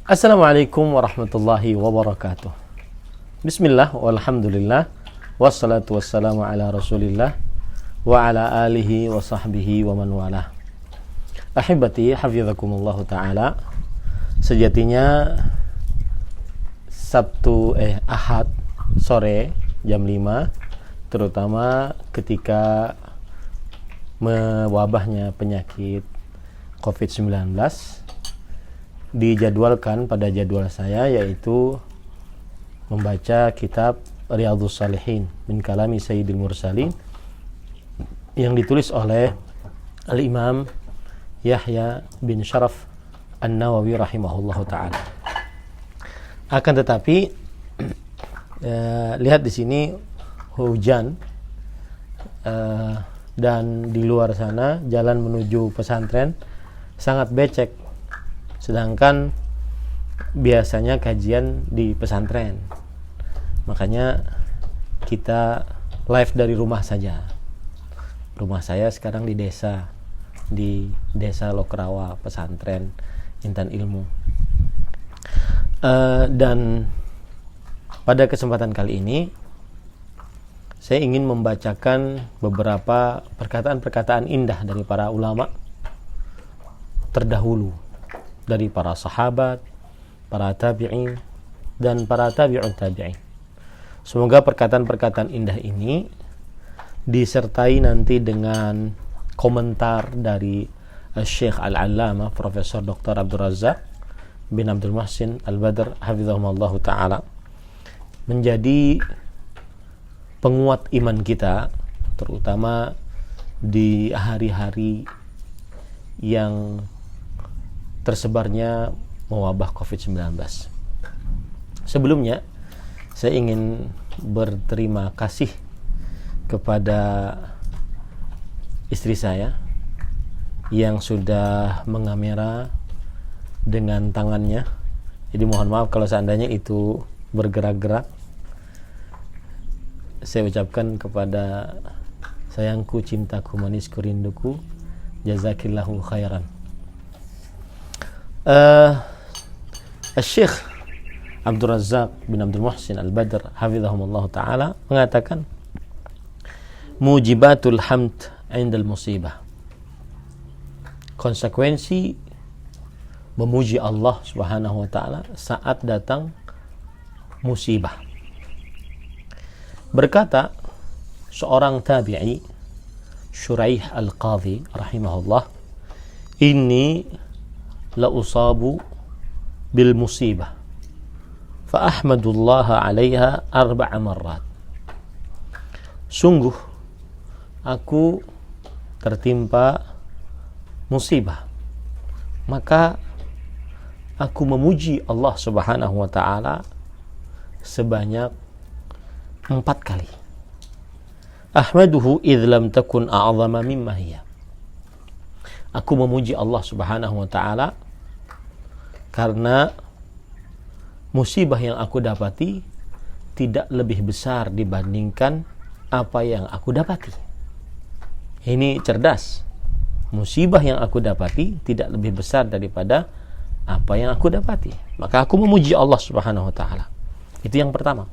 Assalamualaikum warahmatullahi wabarakatuh. Bismillah walhamdulillah wassalatu wassalamu ala rasulillah wa ala alihi wa sahbihi wa man walah. Ahibati hafizakumullahu ta'ala. Sejatinya Ahad sore jam 5, terutama ketika mewabahnya penyakit COVID-19, dijadwalkan pada jadwal saya, yaitu membaca kitab Riyadhus Shalihin min kalami Sayyidil Mursalin yang ditulis oleh Al-Imam Yahya bin Sharaf An-Nawawi rahimahullahu ta'ala. Akan tetapi lihat di sini hujan, dan di luar sana jalan menuju pesantren sangat becek, sedangkan biasanya kajian di pesantren. Makanya kita live dari rumah saja. Rumah saya sekarang di desa Lokrawa, pesantren Intan Ilmu. Dan pada kesempatan kali ini saya ingin membacakan beberapa perkataan-perkataan indah dari para ulama terdahulu, dari para sahabat, para tabi'in, dan para tabi'un tabi'in. Semoga perkataan-perkataan indah ini disertai nanti dengan komentar dari Syekh Al-Allamah Profesor Dr. Abdul Razak bin Abdul Muhsin Al-Badr hafizahumullahu ta'ala, menjadi penguat iman kita, terutama di hari-hari yang tersebarnya mewabah COVID-19. Sebelumnya, saya ingin berterima kasih kepada istri saya yang sudah mengamera dengan tangannya. Jadi mohon maaf kalau seandainya itu bergerak-gerak. Saya ucapkan kepada sayangku, cintaku, manisku, rinduku, jazakillahu khairan. Syekh Abdul Razak bin Abdul Muhsin Al-Badr hafizahumullah ta'ala mengatakan, mujibatul hamd indal musibah, konsekuensi memuji Allah subhanahu wa ta'ala saat datang musibah. Berkata seorang tabi'i, Shuraih Al-Qadhi rahimahullah, inni la usabu bil musibah fa ahmadullaha 'alaiha 4 marrat. Sungguh aku tertimpa musibah, maka aku memuji Allah subhanahu wa ta'ala sebanyak 4 kali. Ahmaduhu idh lam takun a'zama mimma hiya. Aku memuji Allah subhanahu wa ta'ala karena musibah yang aku dapati tidak lebih besar dibandingkan apa yang aku dapati. Ini cerdas. Musibah yang aku dapati tidak lebih besar daripada apa yang aku dapati, maka aku memuji Allah subhanahu wa ta'ala. Itu yang pertama.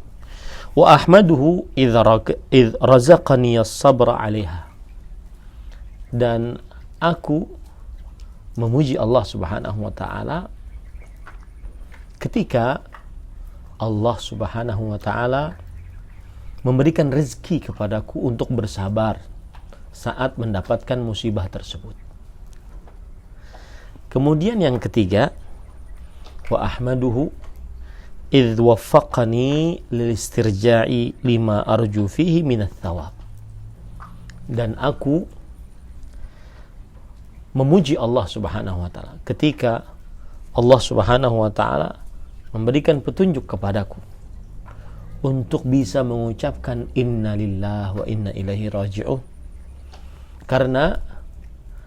Wa ahmaduhu idh razaqani as-sabra 'alaiha. Dan aku memuji Allah subhanahu wa ta'ala ketika Allah subhanahu wa ta'ala memberikan rezeki kepadaku untuk bersabar saat mendapatkan musibah tersebut. Kemudian yang ketiga, wa ahmaduhu idh waffaqani lil istirja'i lima arju fihi minats thawab. Dan aku memuji Allah subhanahu wa ta'ala ketika Allah subhanahu wa ta'ala memberikan petunjuk kepadaku untuk bisa mengucapkan inna lillahi wa inna ilaihi raji'un, karena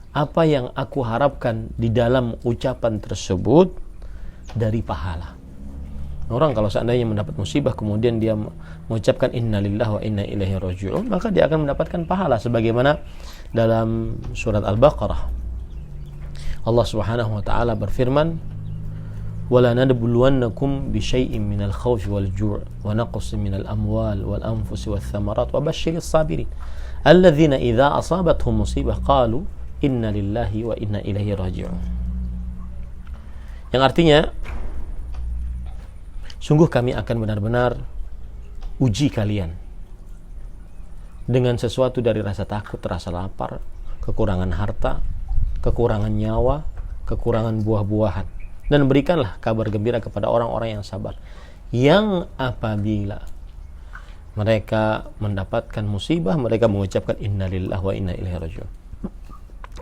apa yang aku harapkan di dalam ucapan tersebut dari pahala. Orang kalau seandainya mendapat musibah kemudian dia mengucapkan inna lillahi wa inna ilaihi raji'un, maka dia akan mendapatkan pahala, sebagaimana dalam surat Al-Baqarah Allah Subhanahu wa taala berfirman, wala nabluwannakum bisyai'in minal khawfi wal ju' wa naqsin minal amwal wal anfusi wath thamarat wa basyiris sabirin alladzina idza asabatuhum musibah qalu inna lillahi wa inna ilaihi raji'un. Yang artinya, sungguh kami akan benar-benar uji kalian dengan sesuatu dari rasa takut, rasa lapar, kekurangan harta, kekurangan nyawa, kekurangan buah-buahan. Dan berikanlah kabar gembira kepada orang-orang yang sabar, yang apabila mereka mendapatkan musibah, mereka mengucapkan inna lillahi wa inna ilaihi raji'un.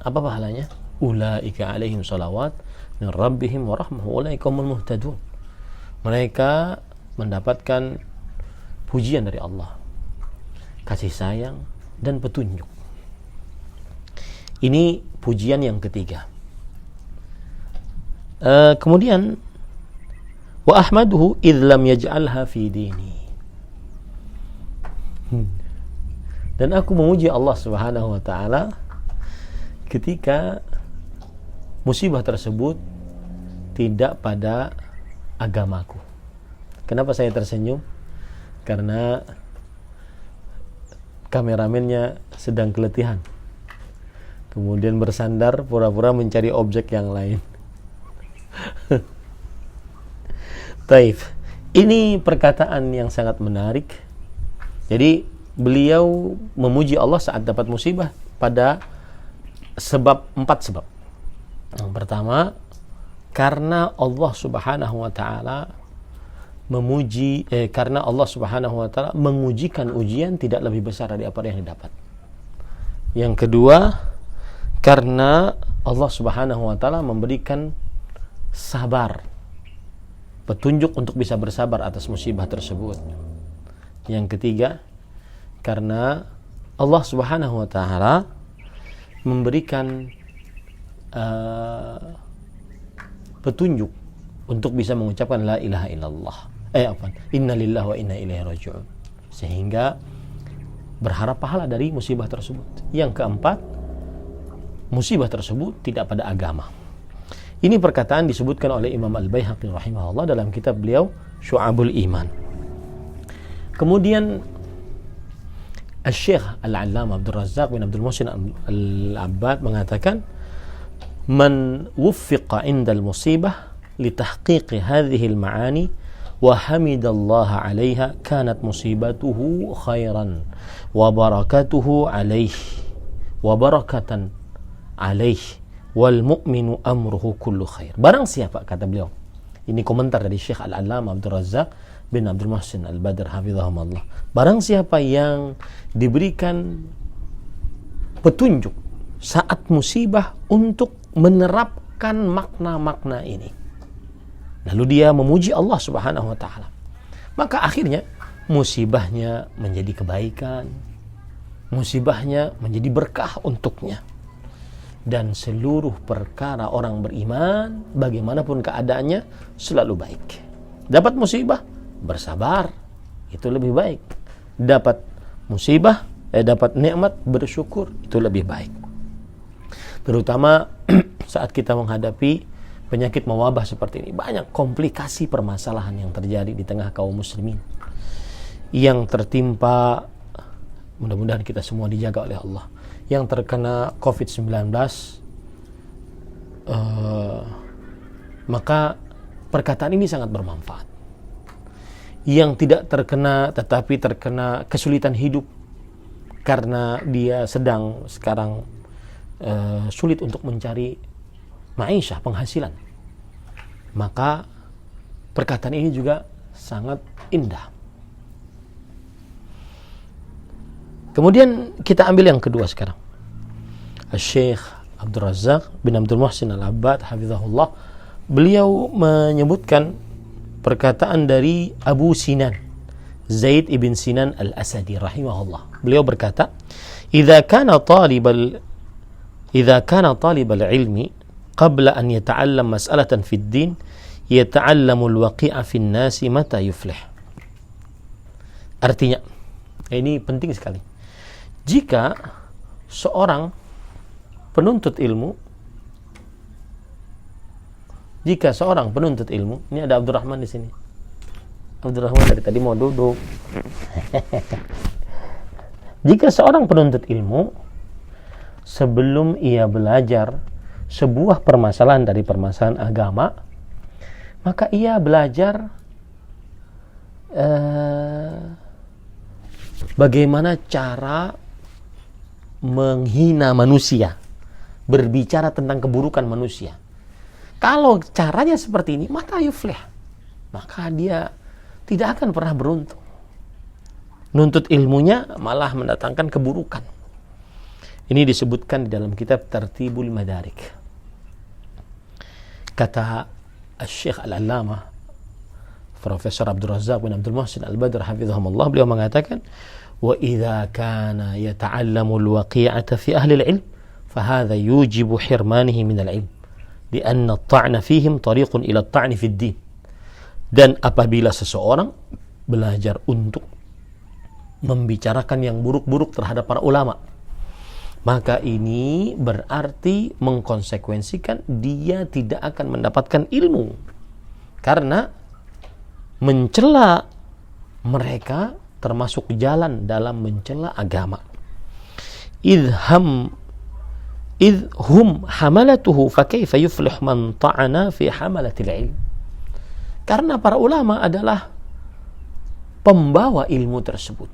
Apa pahalanya? Ulaika alaihim salawat min rabbihim wa rahmah wa ulaika humul muhtadun. Mereka mendapatkan pujian dari Allah, kasih sayang dan petunjuk. Ini pujian yang ketiga. Kemudian wa ahmaduhu idh lam yaj'alha fi dini. Dan aku memuji Allah Subhanahu wa taala ketika musibah tersebut tidak pada agamaku. Kenapa saya tersenyum? Karena kameramennya sedang keletihan, kemudian bersandar pura-pura mencari objek yang lain. Taif. Ini perkataan yang sangat menarik. Jadi beliau memuji Allah saat dapat musibah pada empat sebab. Yang pertama, karena Allah Subhanahu wa taala karena Allah Subhanahu wa taala mengujikan ujian tidak lebih besar dari apa yang didapat. Yang kedua, karena Allah Subhanahu wa taala memberikan sabar, petunjuk untuk bisa bersabar atas musibah tersebut. Yang ketiga, karena Allah Subhanahu wa taala memberikan petunjuk untuk bisa mengucapkan la ilaha illallah. Inna lillahi wa inna ilaihi raji'un. Sehingga berharap pahala dari musibah tersebut. Yang keempat, musibah tersebut tidak pada agama. Ini perkataan disebutkan oleh Imam Al-Baihaqi rahimahullah dalam kitab beliau Syu'abul Iman. Kemudian Al-Syekh Al-Allamah Abdul Razzaq bin Abdul Muhsin Al-Abbad mengatakan, man wuffiqa indal musibah litahqiqi hadhihi al-ma'ani wa hamidallaha 'alayha kanat musibatuhu khairan wa barakatuhu 'alayhi wa barakatan 'alayhi wal mu'minu amruhu kullu khair. Barang siapa, kata beliau, ini komentar dari Syekh Al-Allamah Abdul Razzaq bin Abdul Muhsin Al-Badr hafizahumullah, barang siapa yang diberikan petunjuk saat musibah untuk menerapkan makna-makna ini, lalu dia memuji Allah Subhanahu wa taala, maka akhirnya musibahnya menjadi kebaikan, musibahnya menjadi berkah untuknya. Dan seluruh perkara orang beriman, bagaimanapun keadaannya, selalu baik. Dapat musibah, bersabar, itu lebih baik. Dapat musibah, dapat nikmat, bersyukur, itu lebih baik. Terutama saat kita menghadapi penyakit mewabah seperti ini, banyak komplikasi permasalahan yang terjadi di tengah kaum muslimin yang tertimpa. Mudah-mudahan kita semua dijaga oleh Allah. Yang terkena COVID-19, maka perkataan ini sangat bermanfaat. Yang tidak terkena tetapi terkena kesulitan hidup karena dia sedang sekarang sulit untuk mencari ma'isyah, penghasilan, maka perkataan ini juga sangat indah. Kemudian kita ambil yang kedua sekarang. Syekh Abdul Razzaq bin Abdul Muhsin Al-Abbad hafizahullah, beliau menyebutkan perkataan dari Abu Sinan, Zaid ibn Sinan Al-Asadi rahimahullah. Beliau berkata, "Idza kana talibal ilmi qabla an yata'allam mas'alatan fid din, yata'allamu al-waqi'a fin nasi mata yuflih." Artinya, ini penting sekali. Jika seorang penuntut ilmu jika seorang penuntut ilmu, ini ada Abdurrahman di sini. Abdurrahman dari tadi mau duduk. Jika seorang penuntut ilmu sebelum ia belajar sebuah permasalahan dari permasalahan agama, maka ia belajar bagaimana cara menghina manusia, berbicara tentang keburukan manusia. Kalau caranya seperti ini, maka yuflih, maka dia tidak akan pernah beruntung. Nuntut ilmunya malah mendatangkan keburukan. Ini disebutkan di dalam kitab Tartibul Madarik. Kata Syekh Al-Allamah Profesor Abdul Razzaq bin Abdul Muhsin Al-Badr hafizahumullah, beliau mengatakan, wa idza kana yata'allamu al-waqi'ata fi ahli al-ilm fa hadha yujibu hirmanihi min al-ilm lianna at-ta'na fihim tariqun ila at-ta'ni fi ad-din. Dan apabila seseorang belajar untuk membicarakan yang buruk-buruk terhadap para ulama, maka ini berarti mengkonsekuensikan dia tidak akan mendapatkan ilmu, karena mencela mereka termasuk jalan dalam mencela agama. Idhum hamalatuhu fa kaifa yuflih man ta'ana fi hamalatil ilm. Karena para ulama adalah pembawa ilmu tersebut.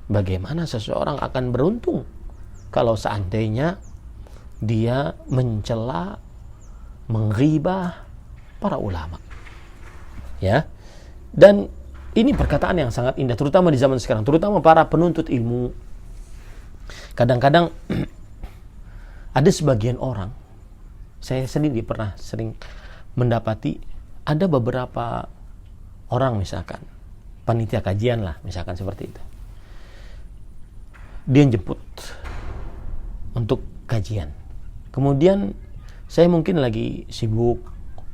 Bagaimana seseorang akan beruntung kalau seandainya dia mencela, menghibah para ulama? Ya. Dan ini perkataan yang sangat indah, terutama di zaman sekarang, terutama para penuntut ilmu. Kadang-kadang ada sebagian orang, saya sendiri pernah sering mendapati, ada beberapa orang misalkan, panitia kajian lah, misalkan seperti itu. Dia jemput untuk kajian. Kemudian saya mungkin lagi sibuk,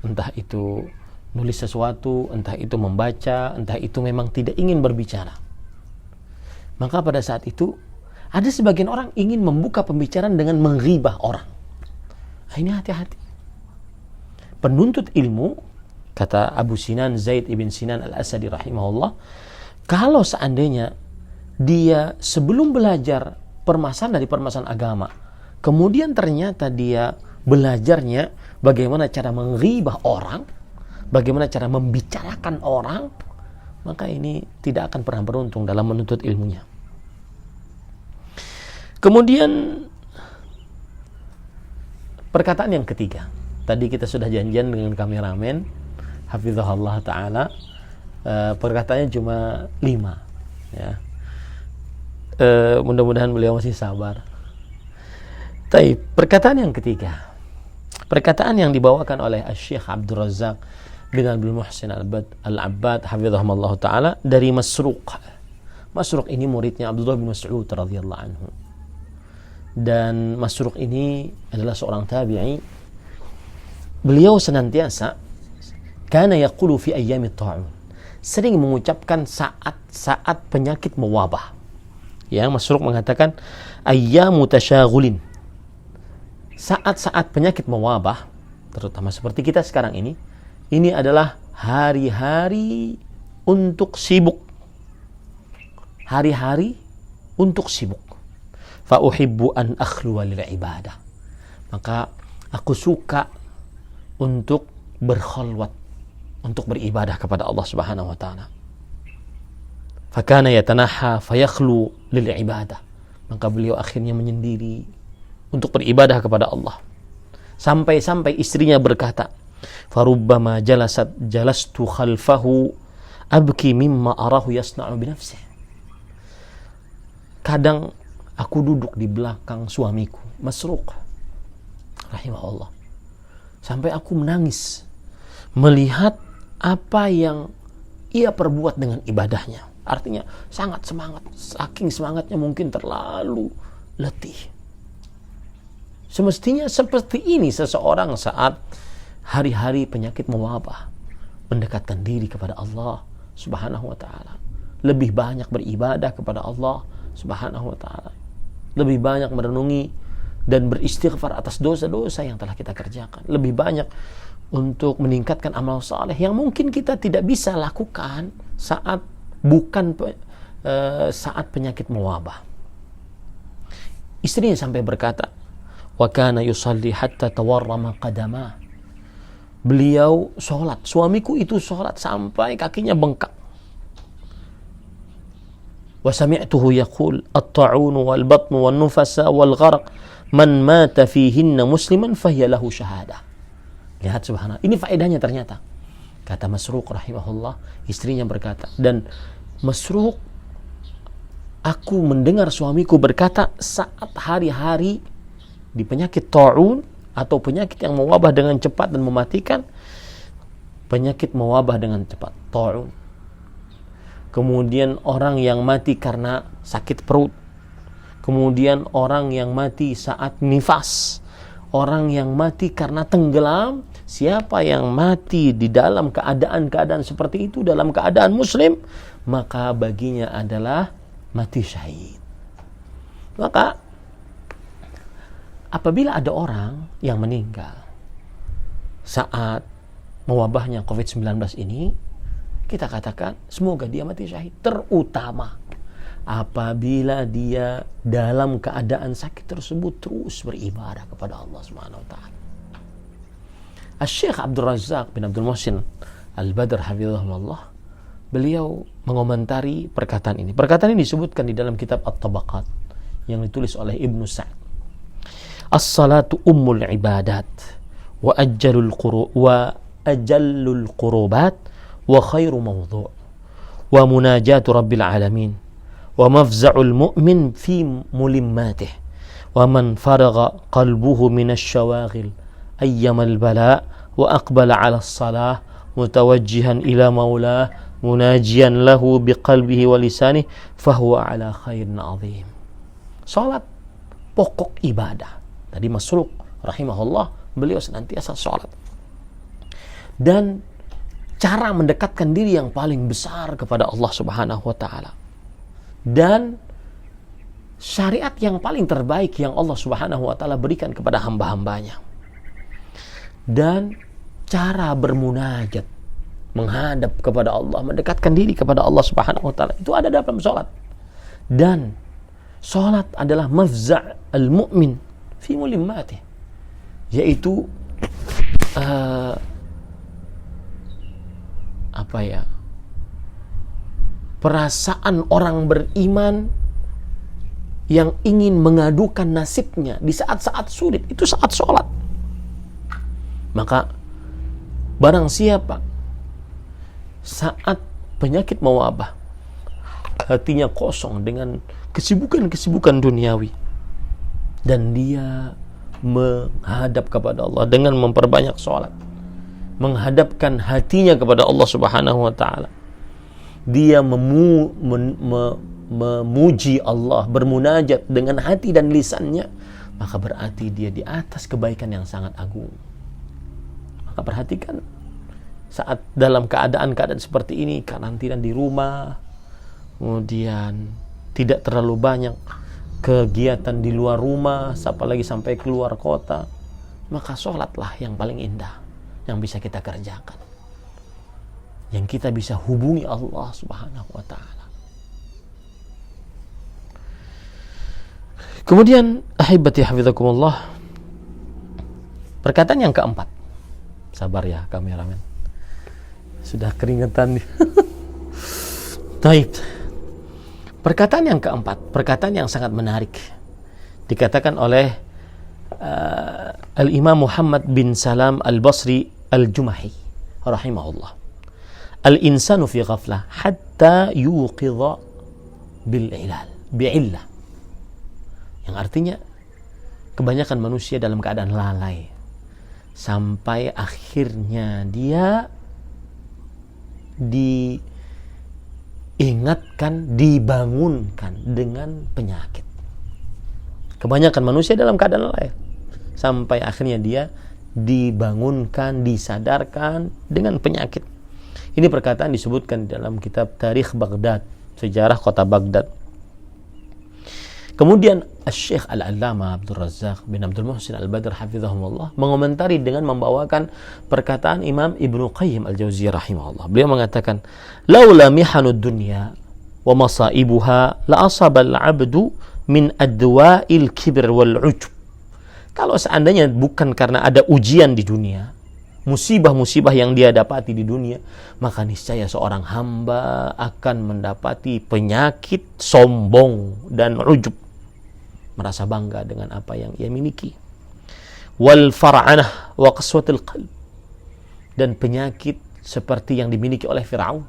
entah itu nulis sesuatu, entah itu membaca, entah itu memang tidak ingin berbicara. Maka pada saat itu ada sebagian orang ingin membuka pembicaraan dengan menghibah orang. Nah, ini hati-hati. Penuntut ilmu, kata Abu Sinan Zaid ibn Sinan al-Asadi rahimahullah, kalau seandainya dia sebelum belajar permasalahan dari permasalahan agama, kemudian ternyata dia belajarnya bagaimana cara menghibah orang, bagaimana cara membicarakan orang, maka ini tidak akan pernah beruntung dalam menuntut ilmunya. Kemudian perkataan yang ketiga, tadi kita sudah janjian dengan kameramen hafizahullah ta'ala, perkataannya cuma 5 ya. Mudah-mudahan beliau masih sabar. Tapi perkataan yang ketiga, perkataan yang dibawakan oleh Syekh Abdul Razzaq bin Abdul Muhsin Al-Abbad hafizahullah ta'ala dari Masruq. Masruq ini muridnya Abdullah bin Mas'ud radhiyallahu anhu. Dan Masruq ini adalah seorang tabi'i. Beliau senantiasa kana yaqulu fi ayyamit ta'un, sering mengucapkan saat-saat penyakit mewabah. Ya, Masruq mengatakan ayyamu tasyaghulin, saat-saat penyakit mewabah, terutama seperti kita sekarang ini adalah hari-hari untuk sibuk. Hari-hari untuk sibuk. Fa uhibbu an akhluwa lil ibadah. Maka aku suka untuk berkhalwat, untuk beribadah kepada Allah Subhanahu wa taala. Fa kana yatanaha fayakhlu lil ibadah. Maka beliau akhirnya menyendiri untuk beribadah kepada Allah. Sampai-sampai istrinya berkata, "Farubbama jalastu khalfahu abki mimma arahu yasna'u bi nafsihi." Kadang aku duduk di belakang suamiku, Masruq rahimahullah, sampai aku menangis melihat apa yang ia perbuat dengan ibadahnya. Artinya sangat semangat, saking semangatnya mungkin terlalu letih. Semestinya seperti ini seseorang saat hari-hari penyakit mewabah, mendekatkan diri kepada Allah Subhanahu wa taala, lebih banyak beribadah kepada Allah Subhanahu wa taala, lebih banyak merenungi dan beristighfar atas dosa-dosa yang telah kita kerjakan, lebih banyak untuk meningkatkan amal saleh yang mungkin kita tidak bisa lakukan saat saat penyakit mewabah. Istrinya sampai berkata, wa kana yusalli hatta tawarrama qadamah. Beliau sholat, suamiku itu sholat sampai kakinya bengkak. Wa sami'tuhu yaqul at-ta'un wal batn wan nufasa wal gharq man mata fihinna musliman fahiya lahu syahadah. Lihat subhanallah, ini faedahnya ternyata. Kata Masruq rahimahullah, istrinya berkata, dan Masruq, aku mendengar suamiku berkata saat hari-hari di penyakit ta'un atau penyakit yang mewabah dengan cepat dan mematikan. Penyakit mewabah dengan cepat, ta'un. Kemudian orang yang mati karena sakit perut. Kemudian orang yang mati saat nifas. Orang yang mati karena tenggelam. Siapa yang mati di dalam keadaan-keadaan seperti itu, dalam keadaan muslim, maka baginya adalah mati syahid. Maka apabila ada orang yang meninggal saat mewabahnya COVID-19 ini, kita katakan semoga dia mati syahid. Terutama apabila dia dalam keadaan sakit tersebut terus beribadah kepada Allah Subhanahu wa taala. Syekh Abdul Razak bin Abdul Muhsin Al-Badr hafizahullah, beliau mengomentari perkataan ini. Perkataan ini disebutkan di dalam kitab At-Tabaqat yang ditulis oleh Ibnu Sa'd. As-salatu ummul ibadat wa ajjalul qurubat wa khairu mawdu' wa munajatu rabbil alamin wa mafza'ul mu'min fi mulimmatih wa man faragha qalbuhu minasy syawaghil ayyamal bala wa aqbala 'ala as-salah mutawajjihan ila maulah munajian lahu biqalbihi wa lisanih fahuwa 'ala khairin 'azim. Salat pokok ibadah. Tadi Masruq rahimahullah, beliau senantiasa salat. Dan cara mendekatkan diri yang paling besar kepada Allah Subhanahu wa taala. Dan syariat yang paling terbaik yang Allah Subhanahu wa taala berikan kepada hamba-hambanya. Dan cara bermunajat, menghadap kepada Allah, mendekatkan diri kepada Allah Subhanahu wa taala, itu ada dalam salat. Dan salat adalah mafza' al-mu'min fi mulimmatih, yaitu perasaan orang beriman yang ingin mengadukan nasibnya di saat-saat sulit, itu saat sholat. Maka barang siapa saat penyakit mewabah, hatinya kosong dengan kesibukan-kesibukan duniawi, dan dia menghadap kepada Allah dengan memperbanyak sholat, menghadapkan hatinya kepada Allah Subhanahu wa taala, dia memuji Allah, bermunajat dengan hati dan lisannya, maka berarti dia di atas kebaikan yang sangat agung. Maka perhatikan, saat dalam keadaan-keadaan seperti ini, karantina di rumah, kemudian tidak terlalu banyak kegiatan di luar rumah, apalagi sampai keluar kota, maka sholatlah yang paling indah yang bisa kita kerjakan, yang kita bisa hubungi Allah Subhanahu wa ta'ala. Kemudian ahibati hafizakumullah, perkataan yang keempat. Sabar ya kameramen, sudah keringetan. Taib. Perkataan yang keempat, perkataan yang sangat menarik, dikatakan oleh Al-Imam Muhammad bin Salam Al-Basri Al-Jumahi rahimahullah. Al-insanu fi ghaflah hatta yuqidha bi'illah. Yang artinya, kebanyakan manusia dalam keadaan lalai sampai akhirnya dia diingatkan, dibangunkan dengan penyakit. Kebanyakan manusia dalam keadaan lalai sampai akhirnya dia dibangunkan, disadarkan dengan penyakit. Ini perkataan disebutkan dalam kitab Tarikh Baghdad, sejarah kota Baghdad. Kemudian Syekh Al-Allamah Abdul Razzaq bin Abdul Muhsin Al-Badr hafizahumullah mengomentari dengan membawakan perkataan Imam Ibnu Qayyim Al-Jauziyah rahimahullah. Beliau mengatakan, "Laula mihanud dunya wa masaibuha la asabal 'abdu min adwa'il kibr wal 'ujub." Kalau seandainya bukan karena ada ujian di dunia, musibah-musibah yang dia dapati di dunia, maka niscaya seorang hamba akan mendapati penyakit sombong dan ujub, merasa bangga dengan apa yang ia miliki. Wal far'anah wa qaswatul qalb, dan penyakit seperti yang dimiliki oleh Firaun,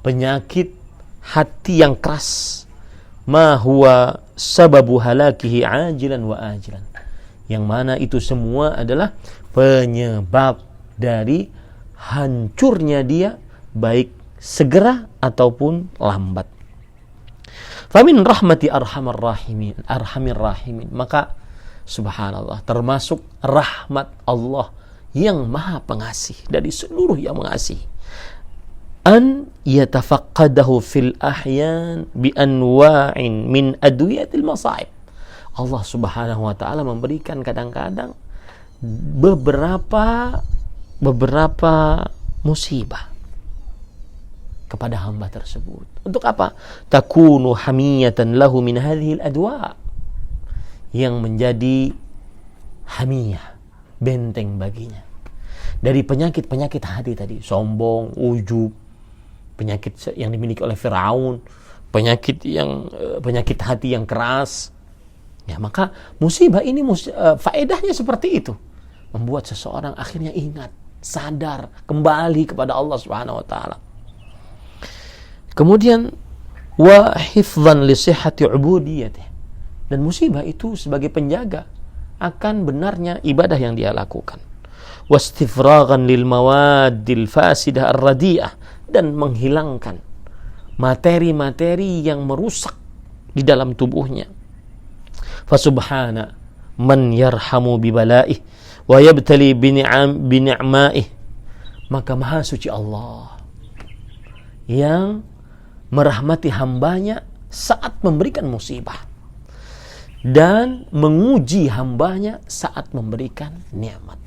penyakit hati yang keras, ma huwa sababu halakihi ajilan wa ajilan, yang mana itu semua adalah penyebab dari hancurnya dia, baik segera ataupun lambat. Famin rahmati arhamir rahimin, maka subhanallah, termasuk rahmat Allah yang maha pengasih dari seluruh yang mengasihi, an yatafaqqadahu fil ahyan bi anwa'in min adwiyatil masaib. Allah subhanahu wa ta'ala memberikan kadang-kadang beberapa musibah kepada hamba tersebut. Untuk apa? Takunu hamiyatan lahu min hadhil adwa, yang menjadi hamiyah, benteng baginya dari penyakit-penyakit hati tadi, sombong, ujub, penyakit yang dimiliki oleh Firaun, penyakit hati yang keras. Ya, maka musibah ini faedahnya seperti itu, membuat seseorang akhirnya ingat, sadar, kembali kepada Allah Subhanahu wa taala. Kemudian wa hifdhan li sihhati ubudiyatih, dan musibah itu sebagai penjaga akan benarnya ibadah yang dia lakukan. Wastifraghan lil mawaddil fasidah ar-radi'ah, dan menghilangkan materi-materi yang merusak di dalam tubuhnya. Fasubhana man yarhamu bi bala'ih wa yabtali bi ni'ma'ih, maka maha suci Allah yang merahmati hambanya saat memberikan musibah dan menguji hambanya saat memberikan nikmat.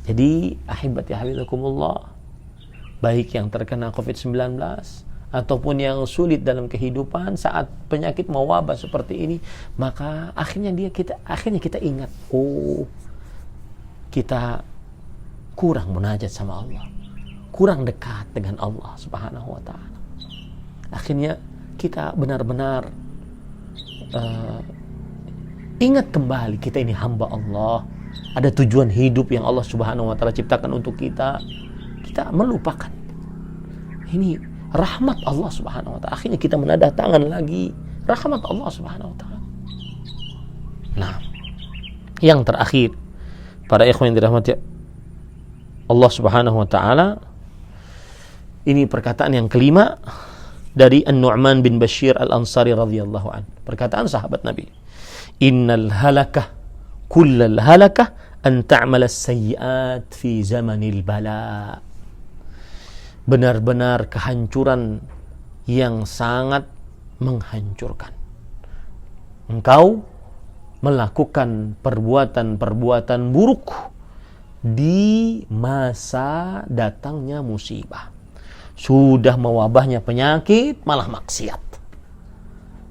Jadi ahibati hafizakumullah, baik yang terkena COVID-19 ataupun yang sulit dalam kehidupan, saat penyakit mewabah seperti ini, maka akhirnya kita ingat, oh, kita kurang munajat sama Allah, kurang dekat dengan Allah Subhanahu wa taala. Akhirnya kita benar-benar ingat kembali, kita ini hamba Allah, ada tujuan hidup yang Allah Subhanahu wa taala ciptakan untuk kita. Kita melupakan ini rahmat Allah Subhanahu wa taala. Akhirnya kita menadah tangan lagi rahmat Allah Subhanahu wa taala. Nah, yang terakhir, para ikhwan yang dirahmati Allah Subhanahu wa taala, ini perkataan yang kelima dari An-Nu'man bin Bashir Al-Ansari radhiyallahu an. Perkataan sahabat Nabi, innal halakah kullal halakah an ta'mal as-sayyi'at fi zamanil bala. Benar-benar kehancuran yang sangat menghancurkan, engkau melakukan perbuatan-perbuatan buruk di masa datangnya musibah. Sudah mewabahnya penyakit, malah maksiat.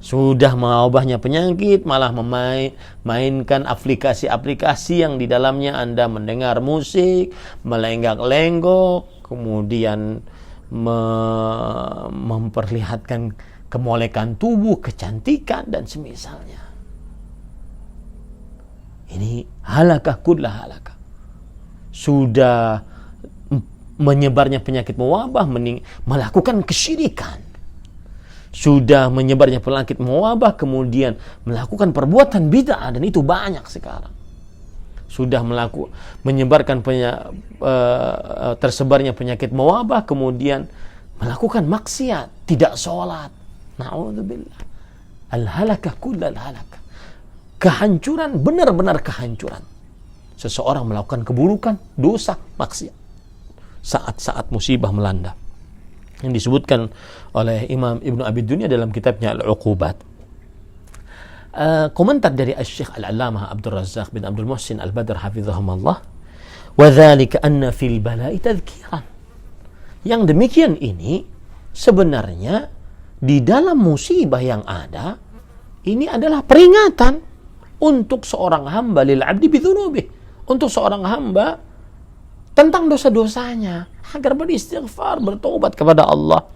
Sudah mewabahnya penyakit, malah memainkan aplikasi-aplikasi yang di dalamnya Anda mendengar musik, melenggak-lenggok, kemudian memperlihatkan kemolekan tubuh, kecantikan, dan semisalnya. Ini halakah kullah halakah. Sudah menyebarnya penyakit mewabah, melakukan kesyirikan. Sudah menyebarnya penyakit mewabah, kemudian melakukan perbuatan bid'ah, dan itu banyak sekarang. Sudah menyebarkan tersebarnya penyakit mewabah, kemudian melakukan maksiat, tidak sholat. Na'udzubillah. Al-halakah kullal halakah. Kehancuran, benar-benar kehancuran. Seseorang melakukan keburukan, dosa, maksiat saat-saat musibah melanda, yang disebutkan oleh Imam Ibnu Abi Dunya dalam kitabnya Al-Uqubat. komentar dari Syekh Al-Allamah Abdul Razzaq bin Abdul Muhsin Al-Badr hafizahumullah, wa dzalika anna fil bala'i tadhkiran. Yang demikian ini sebenarnya di dalam musibah yang ada ini adalah peringatan untuk seorang hamba lil abdi bidzunubihi, untuk seorang hamba tentang dosa-dosanya agar beristighfar, bertobat kepada Allah.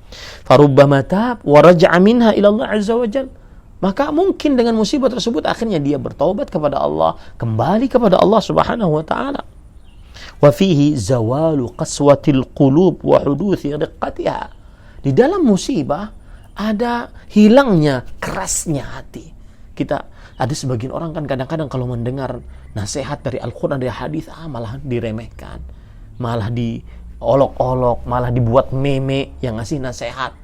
Farubbama tab wa raja'a minha ila Allah azza wa jalla. Maka mungkin dengan musibah tersebut akhirnya dia bertaubat kepada Allah, kembali kepada Allah Subhanahu wa taala. Wa fihi zawalu qaswatil qulub wa huduthi riqqatiha. Di dalam musibah ada hilangnya kerasnya hati. Kita ada sebagian orang kan kadang-kadang kalau mendengar nasihat dari Al-Qur'an, dari hadis, malah diremehkan, malah diolok-olok, malah dibuat meme yang ngasih nasihat,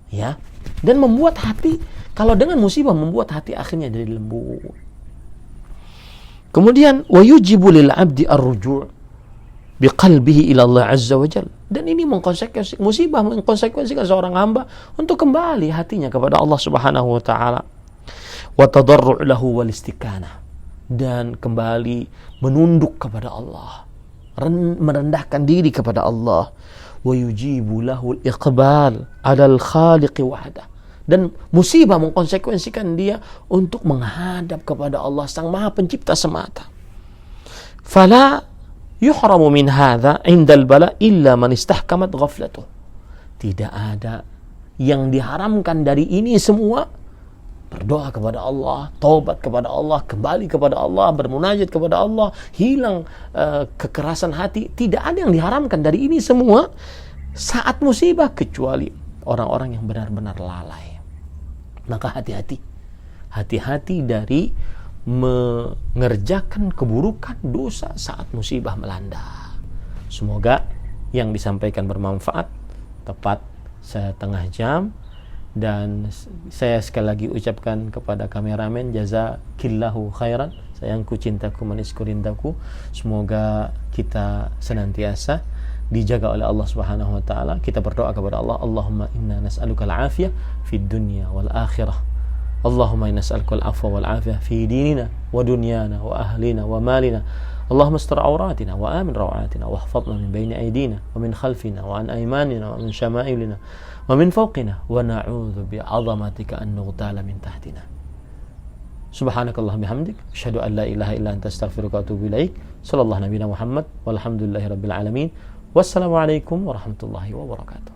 ya, dan membuat hati, kalau dengan musibah membuat hati akhirnya jadi lembut. Kemudian wa yujibu lil 'abdi ar-ruju' biqalbihi ila Allah azza wa jalla. Dan ini musibah mengkonsekuensikan seorang hamba untuk kembali hatinya kepada Allah Subhanahu wa taala. Wa tadarru' lahu wal istiqanah, dan kembali menunduk kepada Allah, merendahkan diri kepada Allah. Wa yujibu lahu al-iqbal 'ala al-khaliq wahdah. Dan musibah mengkonsekuensikan dia untuk menghadap kepada Allah Sang Maha Pencipta semata. Fala yuhramu min hadza 'inda al-bala illa man istahkamat ghaflatuh. Tidak ada yang diharamkan dari ini semua. Berdoa kepada Allah, taubat kepada Allah, kembali kepada Allah, bermunajat kepada Allah, hilang kekerasan hati. Tidak ada yang diharamkan dari ini semua saat musibah kecuali orang-orang yang benar-benar lalai. Maka hati-hati dari mengerjakan keburukan dosa saat musibah melanda. Semoga yang disampaikan bermanfaat. Tepat setengah jam, dan saya sekali lagi ucapkan kepada kameramen jazakillahu khairan, sayangku, cintaku, manisku, rindaku. Semoga kita senantiasa dijaga oleh Allah Subhanahu wa taala. Kita berdoa kepada Allah, Allahumma inna nas'aluka al-afiyah fid dunya wal akhirah. Allahumma inna nas'aluka al-afwa wal afiyah fi dinina wa dunyana wa ahlina wa malina. Allahumma astur awratina wa amin rawatina wa ihfazna min bayni aydina wa min khalfina wa an aymanina wa min shama'ilina wa min fawqina wa na'udzu bi'azamatika an nughtala min tahtina. Subhanakallah bihamdik, asyhadu an la ilaha illa anta astaghfiruka wa atubu ilaik. Sallallahu nabiyana Muhammad walhamdulillahi rabbil alamin. Wassalamualaikum warahmatullahi wabarakatuh.